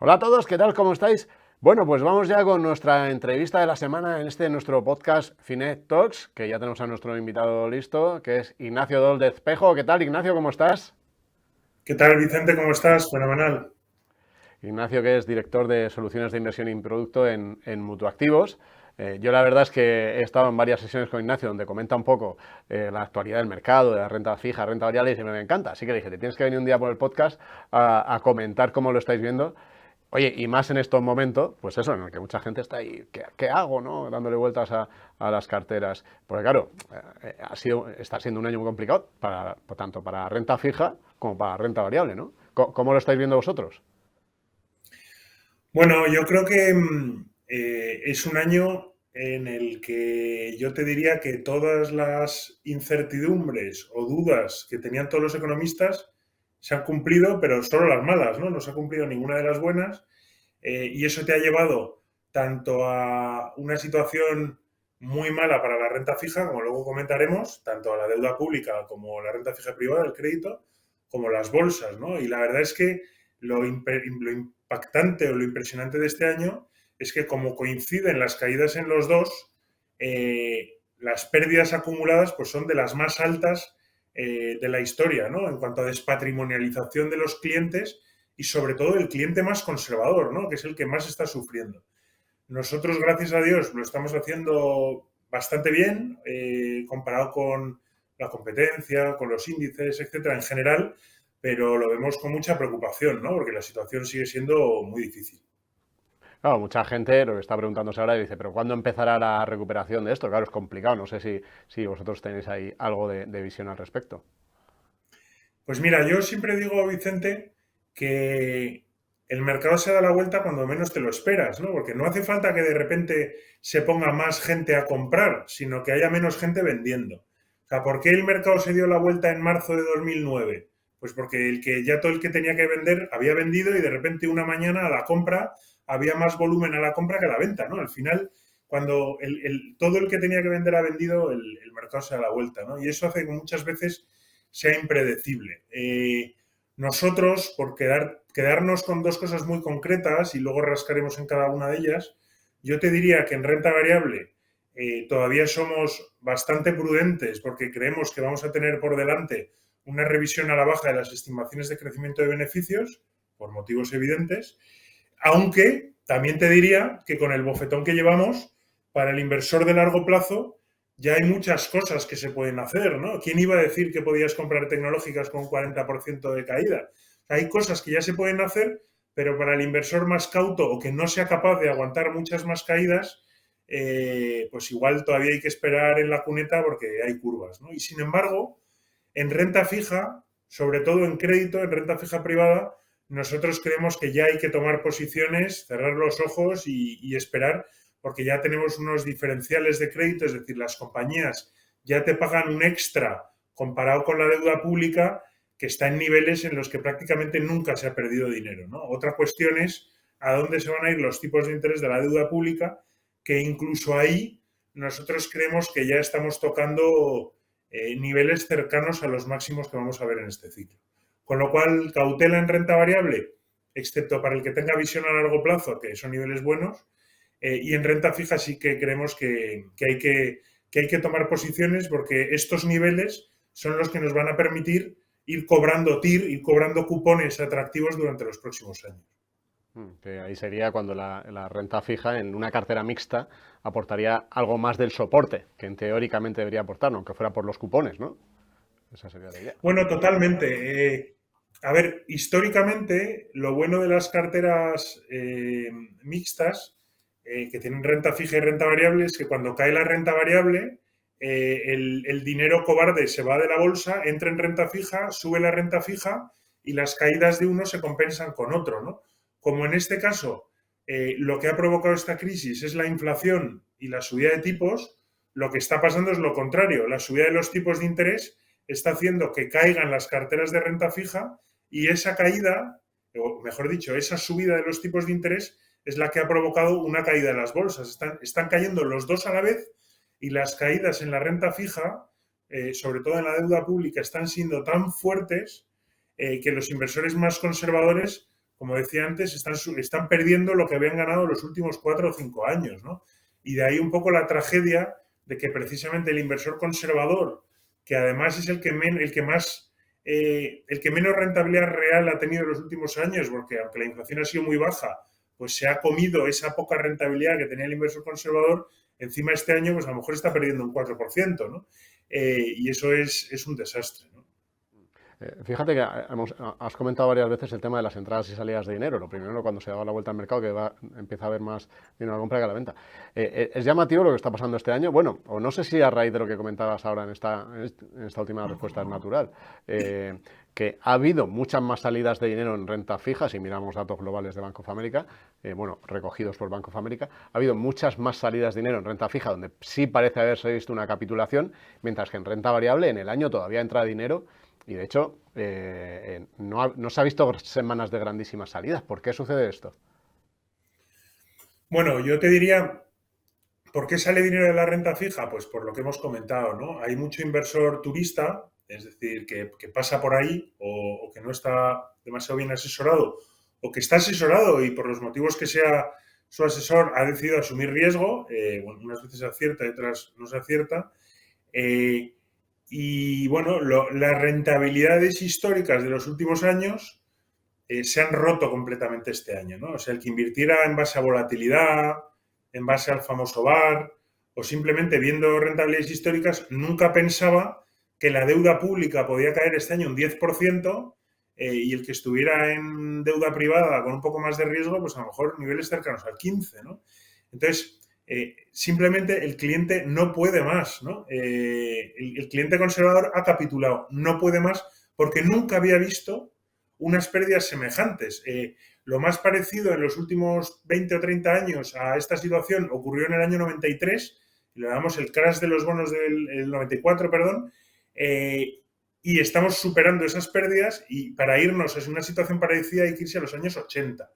Hola a todos, ¿qué tal? ¿Cómo estáis? Bueno, pues vamos ya con nuestra entrevista de la semana en nuestro podcast Finet Talks, que ya tenemos a nuestro invitado listo, que es Ignacio Dol de Espejo. ¿Qué tal, Ignacio? ¿Cómo estás? ¿Qué tal, Vicente? ¿Cómo estás? Fenomenal. Ignacio, que es director de soluciones de inversión y producto en Mutuactivos. Yo la verdad es que he estado en varias sesiones con Ignacio donde comenta un poco la actualidad del mercado, de la renta fija, renta variable, y me encanta. Así que le dije, te tienes que venir un día por el podcast a comentar cómo lo estáis viendo. Oye, y más en estos momentos, pues eso, en el que mucha gente está ahí, ¿qué hago, no? Dándole vueltas a las carteras. Porque claro, está siendo un año muy complicado, tanto para renta fija como para renta variable, ¿no? ¿Cómo lo estáis viendo vosotros? Bueno, yo creo que es un año en el que yo te diría que todas las incertidumbres o dudas que tenían todos los economistas se han cumplido, pero solo las malas, ¿no? No se ha cumplido ninguna de las buenas. Y eso te ha llevado tanto a una situación muy mala para la renta fija, como luego comentaremos, tanto a la deuda pública como la renta fija privada, el crédito, como las bolsas, ¿no? Y la verdad es que lo impactante o lo impresionante de este año es que como coinciden las caídas en los dos, las pérdidas acumuladas pues son de las más altas de la historia, ¿no? En cuanto a despatrimonialización de los clientes y sobre todo el cliente más conservador, ¿no? Que es el que más está sufriendo. Nosotros, gracias a Dios, lo estamos haciendo bastante bien comparado con la competencia, con los índices, etcétera, en general, pero lo vemos con mucha preocupación, ¿no? Porque la situación sigue siendo muy difícil. Claro, mucha gente lo que está preguntándose ahora y dice, pero ¿cuándo empezará la recuperación de esto? Claro, es complicado, no sé si vosotros tenéis ahí algo de visión al respecto. Pues mira, yo siempre digo, Vicente, que el mercado se da la vuelta cuando menos te lo esperas, ¿no? Porque no hace falta que de repente se ponga más gente a comprar, sino que haya menos gente vendiendo. O sea, ¿por qué el mercado se dio la vuelta en marzo de 2009? Pues porque todo el que tenía que vender había vendido y de repente una mañana a la compra había más volumen a la compra que a la venta, ¿no? Al final, cuando todo el que tenía que vender ha vendido, el mercado se da la vuelta, ¿no? Y eso hace que muchas veces sea impredecible. Nosotros, por quedarnos con dos cosas muy concretas y luego rascaremos en cada una de ellas, yo te diría que en renta variable todavía somos bastante prudentes porque creemos que vamos a tener por delante una revisión a la baja de las estimaciones de crecimiento de beneficios, por motivos evidentes, aunque también te diría que con el bofetón que llevamos, para el inversor de largo plazo, ya hay muchas cosas que se pueden hacer, ¿no? ¿Quién iba a decir que podías comprar tecnológicas con un 40% de caída? Hay cosas que ya se pueden hacer, pero para el inversor más cauto o que no sea capaz de aguantar muchas más caídas, pues igual todavía hay que esperar en la cuneta porque hay curvas, ¿no? Y sin embargo, en renta fija, sobre todo en crédito, en renta fija privada, nosotros creemos que ya hay que tomar posiciones, cerrar los ojos y esperar, porque ya tenemos unos diferenciales de crédito, es decir, las compañías ya te pagan un extra comparado con la deuda pública que está en niveles en los que prácticamente nunca se ha perdido dinero, ¿no? Otra cuestión es a dónde se van a ir los tipos de interés de la deuda pública, que incluso ahí nosotros creemos que ya estamos tocando niveles cercanos a los máximos que vamos a ver en este ciclo. Con lo cual, cautela en renta variable, excepto para el que tenga visión a largo plazo, que son niveles buenos, y en renta fija sí que creemos que hay que tomar posiciones porque estos niveles son los que nos van a permitir ir cobrando TIR, ir cobrando cupones atractivos durante los próximos años. Que ahí sería cuando la renta fija en una cartera mixta aportaría algo más del soporte, que en teóricamente debería aportar, aunque fuera por los cupones, ¿no? Esa sería la idea. Bueno, totalmente. A ver, históricamente, lo bueno de las carteras mixtas que tienen renta fija y renta variable es que cuando cae la renta variable, el dinero cobarde se va de la bolsa, entra en renta fija, sube la renta fija y las caídas de uno se compensan con otro, ¿no? Como en este caso, lo que ha provocado esta crisis es la inflación y la subida de tipos, lo que está pasando es lo contrario. La subida de los tipos de interés está haciendo que caigan las carteras de renta fija y esa caída, o mejor dicho, esa subida de los tipos de interés es la que ha provocado una caída de las bolsas. Están cayendo los dos a la vez y las caídas en la renta fija, sobre todo en la deuda pública, están siendo tan fuertes que los inversores más conservadores como decía antes, están perdiendo lo que habían ganado los últimos 4 o 5 años, ¿no? Y de ahí un poco la tragedia de que precisamente el inversor conservador, que además es el que menos rentabilidad real ha tenido en los últimos años, porque aunque la inflación ha sido muy baja, pues se ha comido esa poca rentabilidad que tenía el inversor conservador, encima este año pues a lo mejor está perdiendo un 4%, ¿no? Y eso es un desastre, ¿no? Fíjate que has comentado varias veces el tema de las entradas y salidas de dinero. Lo primero, cuando se daba la vuelta al mercado, que empieza a haber más dinero a la compra que a la venta. Es llamativo lo que está pasando este año. Bueno, o no sé si a raíz de lo que comentabas ahora en esta última respuesta es natural. Que ha habido muchas más salidas de dinero en renta fija, si miramos datos globales de Bank of America, recogidos por Bank of America, ha habido muchas más salidas de dinero en renta fija, donde sí parece haberse visto una capitulación, mientras que en renta variable en el año todavía entra dinero. Y de hecho, no se ha visto semanas de grandísimas salidas. ¿Por qué sucede esto? Bueno, yo te diría, ¿por qué sale dinero de la renta fija? Pues por lo que hemos comentado, ¿no? Hay mucho inversor turista, es decir, que pasa por ahí o que no está demasiado bien asesorado o que está asesorado y por los motivos que sea su asesor ha decidido asumir riesgo, bueno, unas veces acierta y otras no se acierta. Eh, y bueno, las rentabilidades históricas de los últimos años se han roto completamente este año, ¿no? O sea, el que invirtiera en base a volatilidad, en base al famoso VaR, o simplemente viendo rentabilidades históricas, nunca pensaba que la deuda pública podía caer este año un 10%, y el que estuviera en deuda privada con un poco más de riesgo, pues a lo mejor niveles cercanos al 15%, ¿no? Entonces, simplemente el cliente no puede más, ¿no? El cliente conservador ha capitulado, no puede más porque nunca había visto unas pérdidas semejantes. Lo más parecido en los últimos 20 o 30 años a esta situación ocurrió en el año 93, le damos el crash de los bonos del 94, perdón, y estamos superando esas pérdidas y para irnos a una situación parecida hay que irse a los años 80.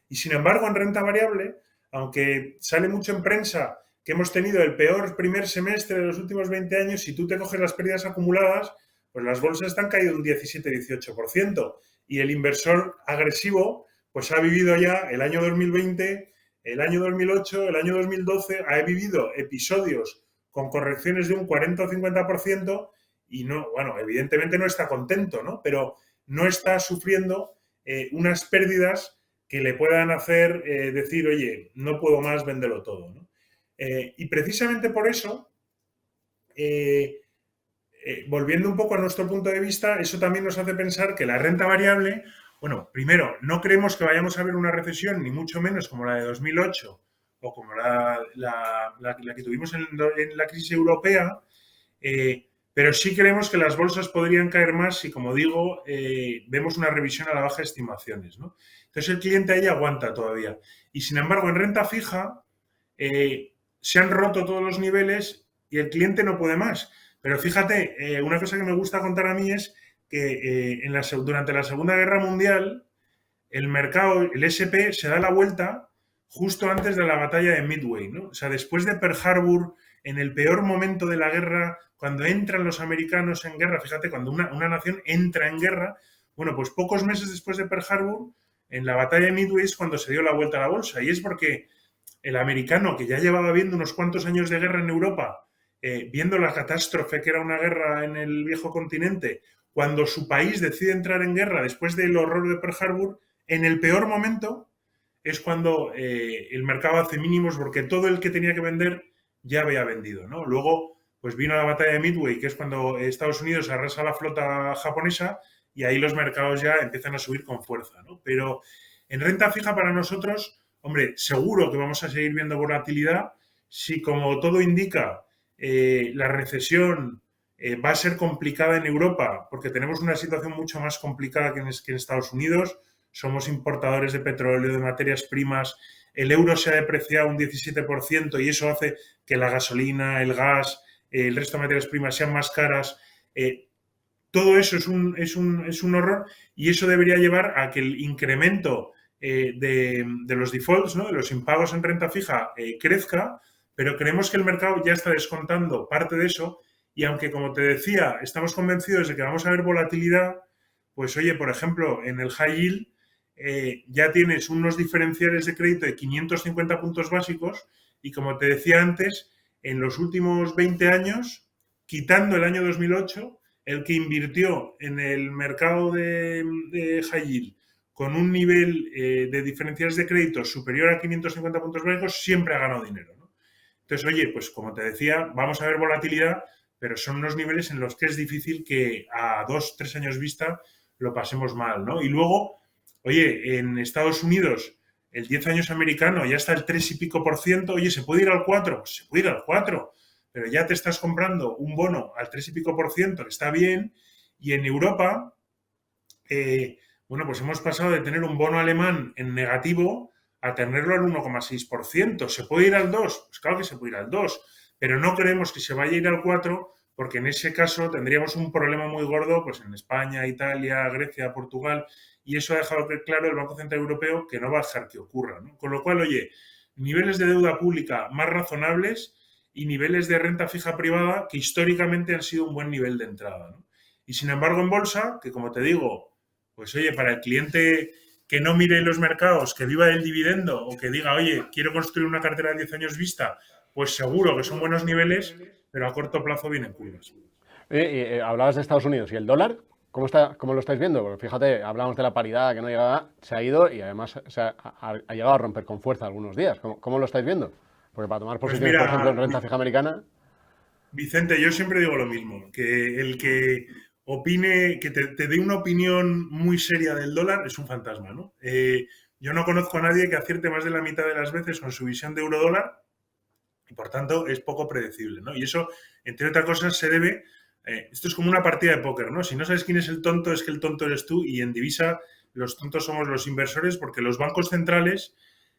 Y sin embargo, en renta variable, aunque sale mucho en prensa que hemos tenido el peor primer semestre de los últimos 20 años, si tú te coges las pérdidas acumuladas, pues las bolsas están caído un 17-18%. Y el inversor agresivo, pues ha vivido ya el año 2020, el año 2008, el año 2012, ha vivido episodios con correcciones de un 40 o 50% y no, bueno, evidentemente no está contento, ¿no? Pero no está sufriendo unas pérdidas que le puedan hacer decir, oye, no puedo más, véndelo todo, ¿no? Y precisamente por eso, volviendo un poco a nuestro punto de vista, eso también nos hace pensar que la renta variable, bueno, primero, no creemos que vayamos a ver una recesión, ni mucho menos como la de 2008 o como la que tuvimos en la crisis europea, pero sí creemos que las bolsas podrían caer más si, como digo, vemos una revisión a la baja de estimaciones, ¿no? Entonces el cliente ahí aguanta todavía. Y sin embargo, en renta fija se han roto todos los niveles y el cliente no puede más. Pero fíjate, una cosa que me gusta contar a mí es que durante la Segunda Guerra Mundial el mercado, el S&P, se da la vuelta justo antes de la batalla de Midway, ¿no? O sea, después de Pearl Harbor, en el peor momento de la guerra, cuando entran los americanos en guerra, fíjate, cuando una nación entra en guerra, bueno, pues pocos meses después de Pearl Harbor, en la batalla de Midway es cuando se dio la vuelta a la bolsa. Y es porque el americano, que ya llevaba viendo unos cuantos años de guerra en Europa, viendo la catástrofe que era una guerra en el viejo continente, cuando su país decide entrar en guerra después del horror de Pearl Harbor, en el peor momento es cuando el mercado hace mínimos porque todo el que tenía que vender ya había vendido, ¿no? Luego, pues vino la batalla de Midway, que es cuando Estados Unidos arrasa la flota japonesa y ahí los mercados ya empiezan a subir con fuerza, ¿no? Pero en renta fija para nosotros, hombre, seguro que vamos a seguir viendo volatilidad si, como todo indica, la recesión va a ser complicada en Europa porque tenemos una situación mucho más complicada que en Estados Unidos. Somos importadores de petróleo, de materias primas, el euro se ha depreciado un 17% y eso hace que la gasolina, el gas, el resto de materias primas sean más caras. Todo eso es un horror y eso debería llevar a que el incremento de los defaults, ¿no?, de los impagos en renta fija crezca, pero creemos que el mercado ya está descontando parte de eso y aunque, como te decía, estamos convencidos de que vamos a ver volatilidad, pues oye, por ejemplo, en el high yield ya tienes unos diferenciales de crédito de 550 puntos básicos y, como te decía antes, en los últimos 20 años, quitando el año 2008, el que invirtió en el mercado de high yield con un nivel de diferenciales de crédito superior a 550 puntos básicos siempre ha ganado dinero, ¿no? Entonces, oye, pues como te decía, vamos a ver volatilidad, pero son unos niveles en los que es difícil que a 2, 3 años vista lo pasemos mal, ¿no? Y luego, oye, en Estados Unidos el 10 años americano ya está el 3 y pico por ciento, oye, ¿se puede ir al 4? Pues se puede ir al 4, pero ya te estás comprando un bono al 3 y pico por ciento, que está bien, y en Europa, bueno, pues hemos pasado de tener un bono alemán en negativo a tenerlo al 1,6%. ¿Se puede ir al 2? Pues claro que se puede ir al 2, pero no creemos que se vaya a ir al 4, porque en ese caso tendríamos un problema muy gordo pues en España, Italia, Grecia, Portugal, y eso ha dejado claro el Banco Central Europeo que no va a dejar que ocurra, ¿no? Con lo cual, oye, niveles de deuda pública más razonables y niveles de renta fija privada que históricamente han sido un buen nivel de entrada, ¿no? Y sin embargo en bolsa, que como te digo, pues oye, para el cliente que no mire los mercados, que viva del dividendo o que diga, oye, quiero construir una cartera de 10 años vista, pues seguro que son buenos niveles, pero a corto plazo vienen curvas. Hablabas de Estados Unidos y el dólar. ¿Cómo lo estáis viendo? Porque fíjate, hablamos de la paridad que no llegaba, se ha ido y además ha llegado a romper con fuerza algunos días. ¿Cómo lo estáis viendo? Porque para tomar Pues posiciones, por ejemplo, en mira, renta fija americana. Vicente, yo siempre digo lo mismo, que el que opine, que te dé una opinión muy seria del dólar es un fantasma, ¿no? Yo no conozco a nadie que acierte más de la mitad de las veces con su visión de euro-dólar y por tanto es poco predecible, ¿no? Y eso, entre otras cosas, se debe, esto es como una partida de póker, ¿no? Si no sabes quién es el tonto, es que el tonto eres tú, y en divisa los tontos somos los inversores porque los bancos centrales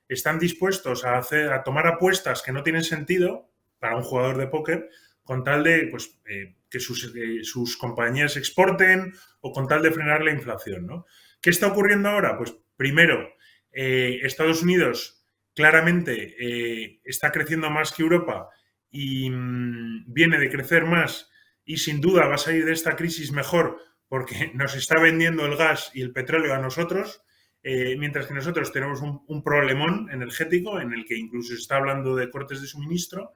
están dispuestos a tomar apuestas que no tienen sentido para un jugador de póker con tal de pues, que sus compañías exporten o con tal de frenar la inflación, ¿no? ¿Qué está ocurriendo ahora? Pues primero, Estados Unidos claramente está creciendo más que Europa y viene de crecer más y sin duda va a salir de esta crisis mejor porque nos está vendiendo el gas y el petróleo a nosotros, mientras que nosotros tenemos un problemón energético en el que incluso se está hablando de cortes de suministro,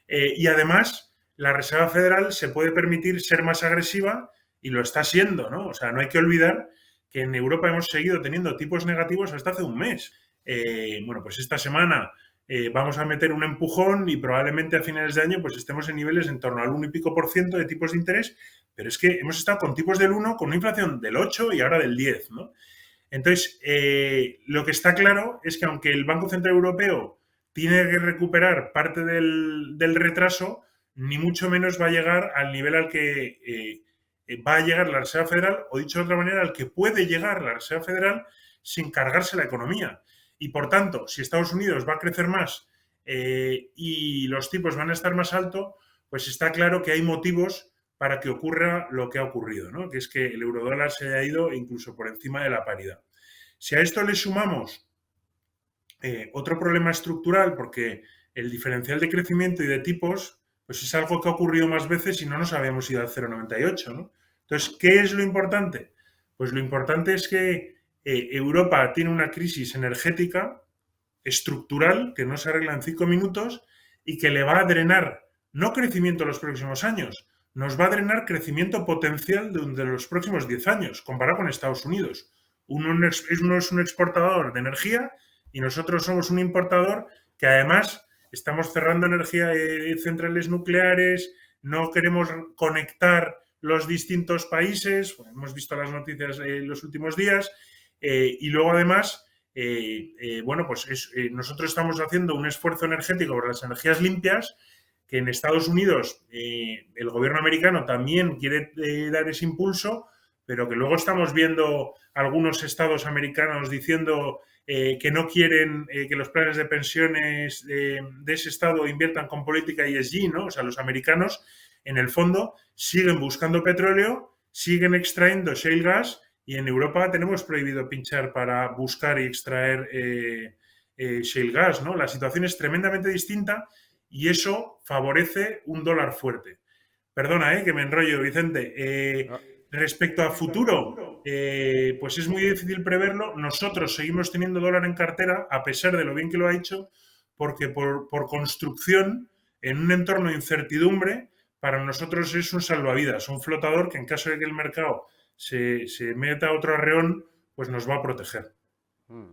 y además la Reserva Federal se puede permitir ser más agresiva y lo está siendo, ¿no? O sea, no hay que olvidar que en Europa hemos seguido teniendo tipos negativos hasta hace un mes. Bueno, pues esta semana vamos a meter un empujón y probablemente a finales de año pues estemos en niveles en torno al 1 y pico por ciento de tipos de interés, pero es que hemos estado con tipos del 1, con una inflación del 8 y ahora del 10, ¿no? Entonces, lo que está claro es que aunque el Banco Central Europeo tiene que recuperar parte del retraso, ni mucho menos va a llegar al nivel al que va a llegar la Reserva Federal, o dicho de otra manera, al que puede llegar la Reserva Federal sin cargarse la economía. Y por tanto, si Estados Unidos va a crecer más y los tipos van a estar más altos, pues está claro que hay motivos para que ocurra lo que ha ocurrido, ¿no? Que es que el eurodólar se haya ido incluso por encima de la paridad. Si a esto le sumamos otro problema estructural, porque el diferencial de crecimiento y de tipos, pues es algo que ha ocurrido más veces y no nos habíamos ido al 0,98, ¿no? Entonces, ¿qué es lo importante? Pues lo importante es que Europa tiene una crisis energética estructural que no se arregla en 5 minutos y que le va a drenar no crecimiento en los próximos años, nos va a drenar crecimiento potencial de los próximos 10 años, comparado con Estados Unidos. Uno es un exportador de energía y nosotros somos un importador que además estamos cerrando energía de centrales nucleares, no queremos conectar los distintos países, bueno, hemos visto las noticias en los últimos días, y luego además, bueno, pues nosotros estamos haciendo un esfuerzo energético por las energías limpias, que en Estados Unidos el gobierno americano también quiere dar ese impulso, pero que luego estamos viendo algunos estados americanos diciendo que no quieren que los planes de pensiones de ese estado inviertan con política ESG, ¿no? O sea, los americanos, en el fondo, siguen buscando petróleo, siguen extrayendo shale gas y en Europa tenemos prohibido pinchar para buscar y extraer shale gas, ¿no? La situación es tremendamente distinta y eso favorece un dólar fuerte. Perdona, que me enrollo, Vicente. Respecto a futuro, pues es muy difícil preverlo. Nosotros seguimos teniendo dólar en cartera, a pesar de lo bien que lo ha hecho, porque por construcción, en un entorno de incertidumbre, para nosotros es un salvavidas, un flotador que en caso de que el mercado se meta a otro arreón, pues nos va a proteger.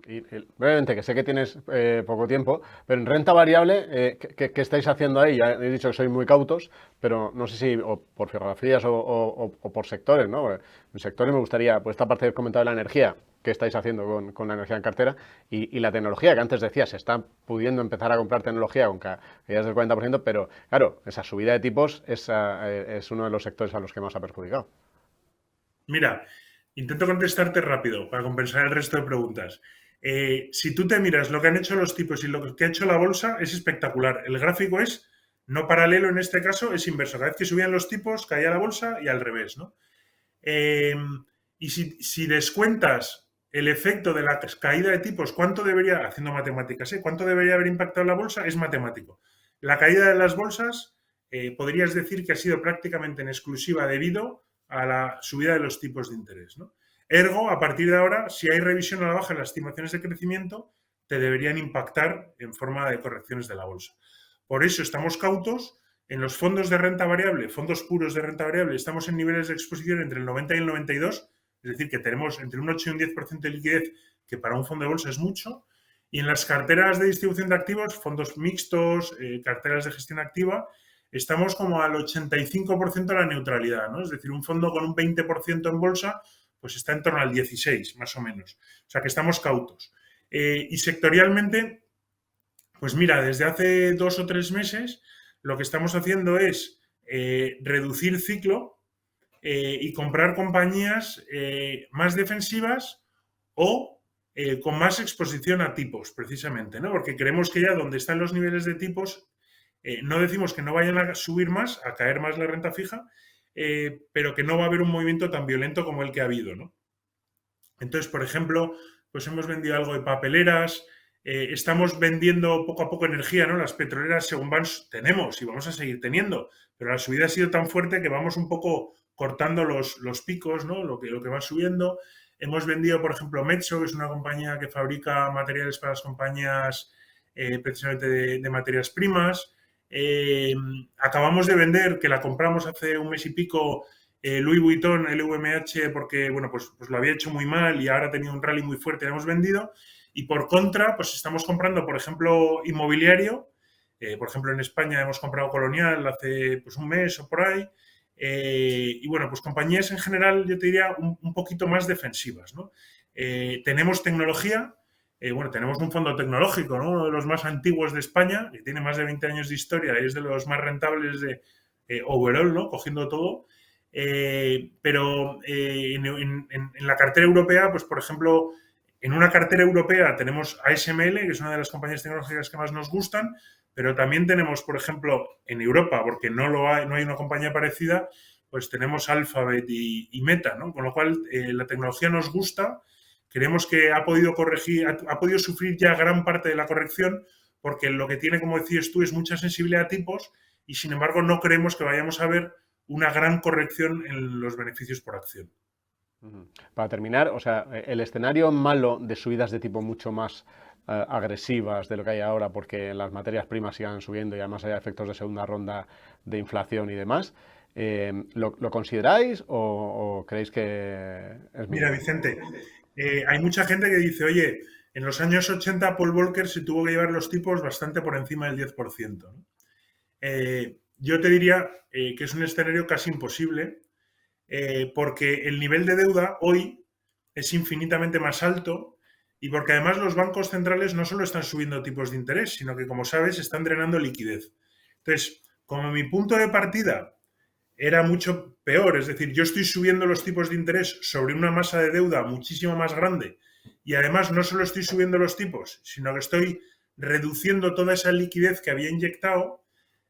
Y brevemente, que sé que tienes poco tiempo, pero en renta variable, ¿qué estáis haciendo ahí? Ya he dicho que sois muy cautos, pero no sé si o por geografías o por sectores, ¿no? En sectores me gustaría, pues esta parte que has comentado de la energía, ¿qué estáis haciendo con la energía en cartera? Y la tecnología, que antes decías, se está pudiendo empezar a comprar tecnología con caídas del 40%, pero claro, esa subida de tipos es uno de los sectores a los que más ha perjudicado. Mira, intento contestarte rápido para compensar el resto de preguntas. Si tú te miras lo que han hecho los tipos y lo que ha hecho la bolsa, es espectacular. El gráfico es no paralelo en este caso, es inverso. Cada vez que subían los tipos, caía la bolsa y al revés, ¿no? Eh, y si descuentas el efecto de la caída de tipos, ¿cuánto debería, haciendo matemáticas, cuánto debería haber impactado la bolsa? Es matemático. La caída de las bolsas podrías decir que ha sido prácticamente en exclusiva debido a la subida de los tipos de interés, ¿no? Ergo, a partir de ahora, si hay revisión a la baja en las estimaciones de crecimiento, te deberían impactar en forma de correcciones de la bolsa. Por eso estamos cautos. En los fondos de renta variable, fondos puros de renta variable, estamos en niveles de exposición entre el 90 y el 92, es decir, que tenemos entre un 8 y un 10% de liquidez, que para un fondo de bolsa es mucho. Y en las carteras de distribución de activos, fondos mixtos, carteras de gestión activa, estamos como al 85% de la neutralidad, ¿no? Es decir, un fondo con un 20% en bolsa, pues está en torno al 16, más o menos. O sea que estamos cautos. Y sectorialmente, pues mira, desde hace 2 o 3 meses lo que estamos haciendo es reducir ciclo y comprar compañías más defensivas o con más exposición a tipos, precisamente, ¿no? Porque creemos que ya donde están los niveles de tipos, no decimos que no vayan a subir más, a caer más la renta fija, pero que no va a haber un movimiento tan violento como el que ha habido, ¿no? Entonces, por ejemplo, pues hemos vendido algo de papeleras, estamos vendiendo poco a poco energía, ¿no? Las petroleras, según van, tenemos y vamos a seguir teniendo, pero la subida ha sido tan fuerte que vamos un poco cortando los picos, ¿no? Lo que va subiendo. Hemos vendido, por ejemplo, Metso, que es una compañía que fabrica materiales para las compañías precisamente de materias primas. Acabamos de vender, que la compramos hace un mes y pico, Louis Vuitton, LVMH, porque bueno, pues lo había hecho muy mal y ahora ha tenido un rally muy fuerte, lo hemos vendido. Y por contra, pues estamos comprando, por ejemplo, inmobiliario. Por ejemplo, en España hemos comprado Colonial hace pues un mes o por ahí. Y bueno, pues compañías en general, yo te diría, un poquito más defensivas, ¿no? Tenemos tecnología. Bueno, tenemos un fondo tecnológico, ¿no? Uno de los más antiguos de España, que tiene más de 20 años de historia y es de los más rentables de overall, ¿no? Cogiendo todo. Pero en la cartera europea, pues por ejemplo, en una cartera europea tenemos ASML, que es una de las compañías tecnológicas que más nos gustan, pero también tenemos, por ejemplo, en Europa, porque no hay una compañía parecida, pues tenemos Alphabet y Meta, ¿no? Con lo cual la tecnología nos gusta, creemos que ha podido corregir, ha podido sufrir ya gran parte de la corrección, porque lo que tiene, como decías tú, es mucha sensibilidad a tipos y sin embargo no creemos que vayamos a ver una gran corrección en los beneficios por acción. Para terminar, o sea, el escenario malo de subidas de tipo mucho más agresivas de lo que hay ahora, porque las materias primas sigan subiendo y además haya efectos de segunda ronda de inflación y demás, ¿lo consideráis o creéis que es Mira, mínimo? Vicente, hay mucha gente que dice, oye, en los años 80 Paul Volcker se tuvo que llevar los tipos bastante por encima del 10%, ¿no? Yo te diría que es un escenario casi imposible, porque el nivel de deuda hoy es infinitamente más alto y porque además los bancos centrales no solo están subiendo tipos de interés, sino que, como sabes, están drenando liquidez. Entonces, como mi punto de partida era mucho peor, es decir, yo estoy subiendo los tipos de interés sobre una masa de deuda muchísimo más grande y además no solo estoy subiendo los tipos, sino que estoy reduciendo toda esa liquidez que había inyectado.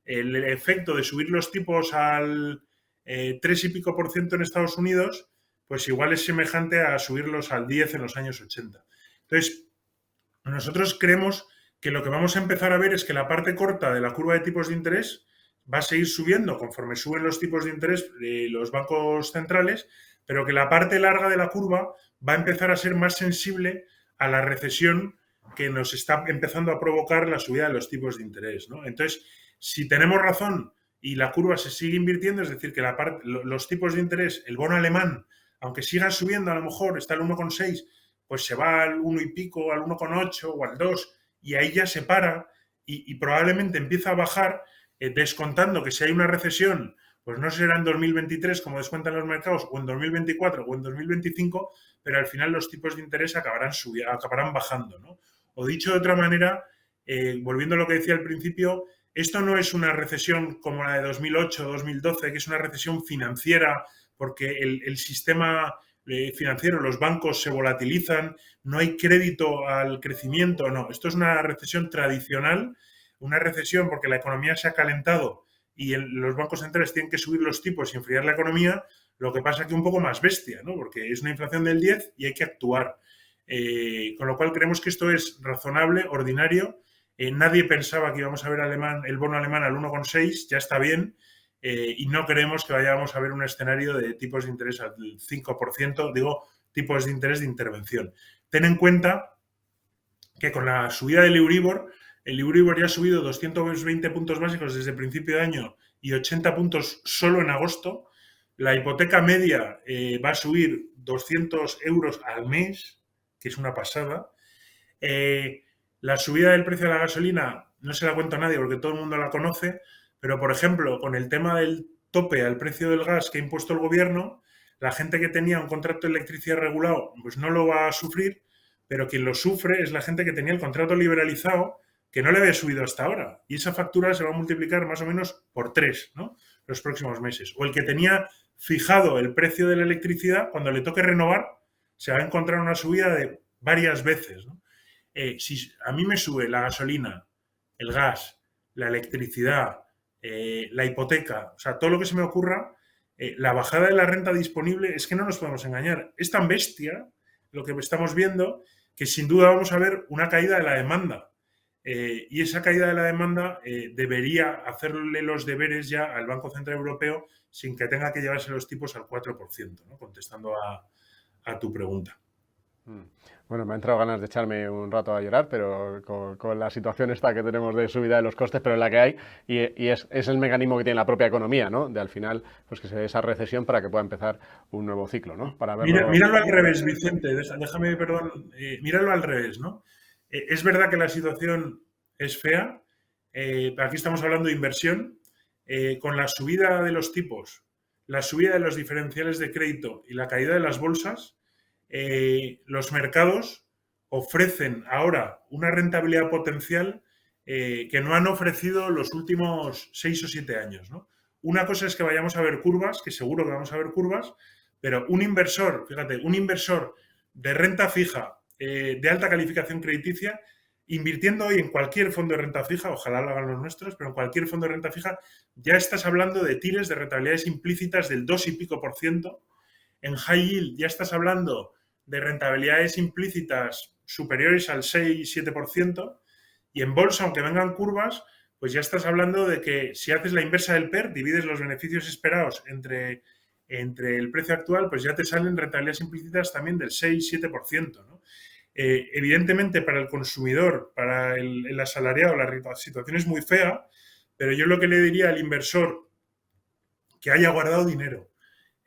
El efecto de subir los tipos al 3 y pico por ciento en Estados Unidos, pues igual es semejante a subirlos al 10 en los años 80. Entonces, nosotros creemos que lo que vamos a empezar a ver es que la parte corta de la curva de tipos de interés va a seguir subiendo conforme suben los tipos de interés de los bancos centrales, pero que la parte larga de la curva va a empezar a ser más sensible a la recesión que nos está empezando a provocar la subida de los tipos de interés, ¿no? Entonces, si tenemos razón y la curva se sigue invirtiendo, es decir, que los tipos de interés, el bono alemán, aunque siga subiendo, a lo mejor está al 1,6, pues se va al 1 y pico, al 1,8 o al 2, y ahí ya se para y probablemente empieza a bajar, descontando que si hay una recesión, pues no será en 2023 como descuentan los mercados, o en 2024 o en 2025, pero al final los tipos de interés acabarán bajando, ¿no? O dicho de otra manera, volviendo a lo que decía al principio, esto no es una recesión como la de 2008 o 2012, que es una recesión financiera porque el sistema financiero, los bancos se volatilizan, no hay crédito al crecimiento, no. Esto es una recesión tradicional, una recesión porque la economía se ha calentado y los bancos centrales tienen que subir los tipos y enfriar la economía, lo que pasa que un poco más bestia, ¿no? Porque es una inflación del 10 y hay que actuar. Con lo cual creemos que esto es razonable, ordinario. Nadie pensaba que íbamos a ver el bono alemán al 1,6, ya está bien, y no creemos que vayamos a ver un escenario de tipos de interés al 5%, digo, tipos de interés de intervención. Ten en cuenta que con la subida del Euribor, el Euribor ya ha subido 220 puntos básicos desde el principio de año y 80 puntos solo en agosto. La hipoteca media va a subir 200 euros al mes, que es una pasada. La subida del precio de la gasolina no se la cuento a nadie porque todo el mundo la conoce, pero por ejemplo, con el tema del tope al precio del gas que ha impuesto el gobierno, la gente que tenía un contrato de electricidad regulado pues no lo va a sufrir, pero quien lo sufre es la gente que tenía el contrato liberalizado que no le había subido hasta ahora. Y esa factura se va a multiplicar más o menos por 3, ¿no? Los próximos meses. O el que tenía fijado el precio de la electricidad, cuando le toque renovar, se va a encontrar una subida de varias veces, ¿no? Si a mí me sube la gasolina, el gas, la electricidad, la hipoteca, o sea, todo lo que se me ocurra, la bajada de la renta disponible, es que no nos podemos engañar. Es tan bestia lo que estamos viendo que sin duda vamos a ver una caída de la demanda. Y esa caída de la demanda debería hacerle los deberes ya al Banco Central Europeo sin que tenga que llevarse los tipos al 4%, ¿no? Contestando a tu pregunta. Bueno, me ha entrado ganas de echarme un rato a llorar, pero con la situación esta que tenemos de subida de los costes, pero es la que hay, y es el mecanismo que tiene la propia economía, ¿no? De al final, pues que se dé esa recesión para que pueda empezar un nuevo ciclo, ¿no? Para verlo... Míralo al revés, Vicente, déjame, perdón, míralo al revés, ¿no? Es verdad que la situación es fea, aquí estamos hablando de inversión, con la subida de los tipos, la subida de los diferenciales de crédito y la caída de las bolsas, los mercados ofrecen ahora una rentabilidad potencial que no han ofrecido los últimos 6 o 7 años, ¿no? Una cosa es que vayamos a ver curvas, que seguro que vamos a ver curvas, pero un inversor, fíjate, un inversor de renta fija, de alta calificación crediticia, invirtiendo hoy en cualquier fondo de renta fija, ojalá lo hagan los nuestros, pero en cualquier fondo de renta fija, ya estás hablando de tiles de rentabilidades implícitas del 2 y pico por ciento. En high yield ya estás hablando de rentabilidades implícitas superiores al 6-7%, y en bolsa, aunque vengan curvas, pues ya estás hablando de que si haces la inversa del PER, divides los beneficios esperados entre el precio actual, pues ya te salen rentabilidades implícitas también del 6-7%, ¿no? Evidentemente, para el consumidor, para el asalariado, la situación es muy fea, pero yo lo que le diría al inversor que haya guardado dinero,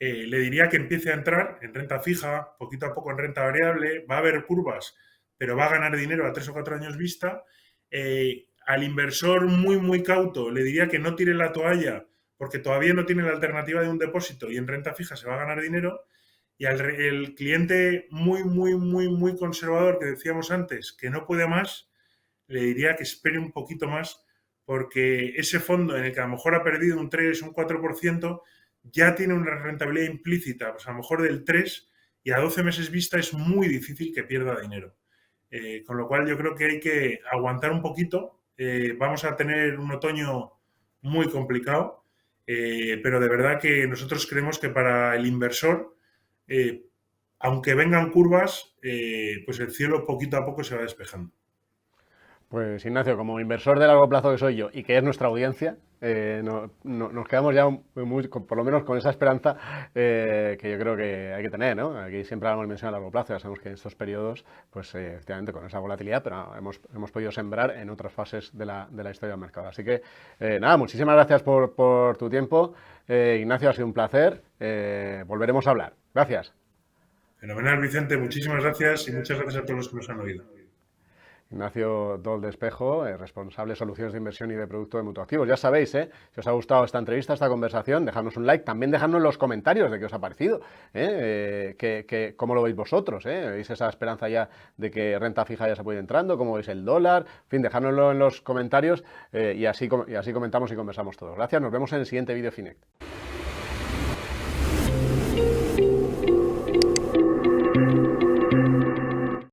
le diría que empiece a entrar en renta fija, poquito a poco en renta variable, va a haber curvas, pero va a ganar dinero a 3 o 4 años vista. Al inversor muy, muy cauto le diría que no tire la toalla porque todavía no tiene la alternativa de un depósito y en renta fija se va a ganar dinero. Y el cliente muy, muy, muy, muy conservador que decíamos antes, que no puede más, le diría que espere un poquito más porque ese fondo en el que a lo mejor ha perdido un 3, un 4%, ya tiene una rentabilidad implícita, pues a lo mejor del 3, y a 12 meses vista es muy difícil que pierda dinero. Con lo cual yo creo que hay que aguantar un poquito. Vamos a tener un otoño muy complicado, pero de verdad que nosotros creemos que para el inversor, aunque vengan curvas, pues el cielo poquito a poco se va despejando. Pues Ignacio, como inversor de largo plazo que soy yo y que es nuestra audiencia, nos quedamos ya por lo menos con esa esperanza que yo creo que hay que tener, ¿no? Aquí siempre hablamos de inversión a largo plazo, ya sabemos que en estos periodos, pues efectivamente con esa volatilidad, pero hemos podido sembrar en otras fases de la historia del mercado. Así que nada, muchísimas gracias por tu tiempo. Ignacio, ha sido un placer. Volveremos a hablar. Gracias. Fenomenal, Vicente. Muchísimas gracias y muchas gracias a todos los que nos han oído. Ignacio Dol de Espejo, responsable de soluciones de inversión y de producto de Mutuactivos. Ya sabéis, si os ha gustado esta entrevista, esta conversación, dejadnos un like, también dejadnos en los comentarios de qué os ha parecido, cómo lo veis vosotros, ¿veis esa esperanza ya de que renta fija ya se puede ir entrando, cómo veis el dólar, en fin, dejadnoslo en los comentarios y así comentamos y conversamos todos. Gracias, nos vemos en el siguiente vídeo Finect.